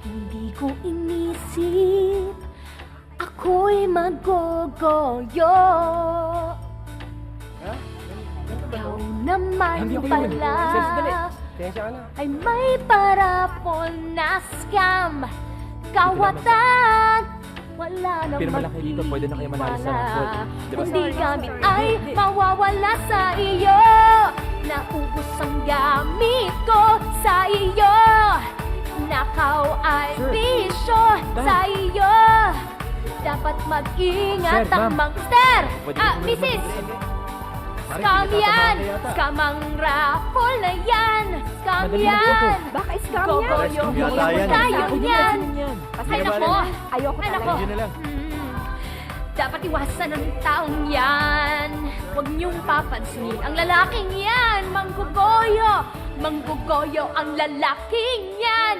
Hindi ko inisip ako'y magogoyo. Ikaw naman pala ay may parapon na scam. Kawatan, wala namang Pero malaki dito, pwede na kayo manalo sa gold. Diba? Kung di gamit ay mawawala sa iyo. Naubos ang gamit ko sa iyo. Nakaw ay bisyo sa iyo. Dapat mag-ingat Sir, ang ma'am. Sir! Pwede Ah, ko Mrs. Mari, Scam pinatatamaan yan! ka yata. Scamang raffle na yan! Scam Madali na yan! Baka scam Go, yan. go, Scam yo, yata yan. tayo yan! Ay, Hindi nako! naman. Ayoko Ay, nako! talaga. Yun na lang. Dapat iwasan ng taong yan. Huwag niyong papansinin ang lalaking yan. Manggugoyo! Manggugoyo ang lalaking yan!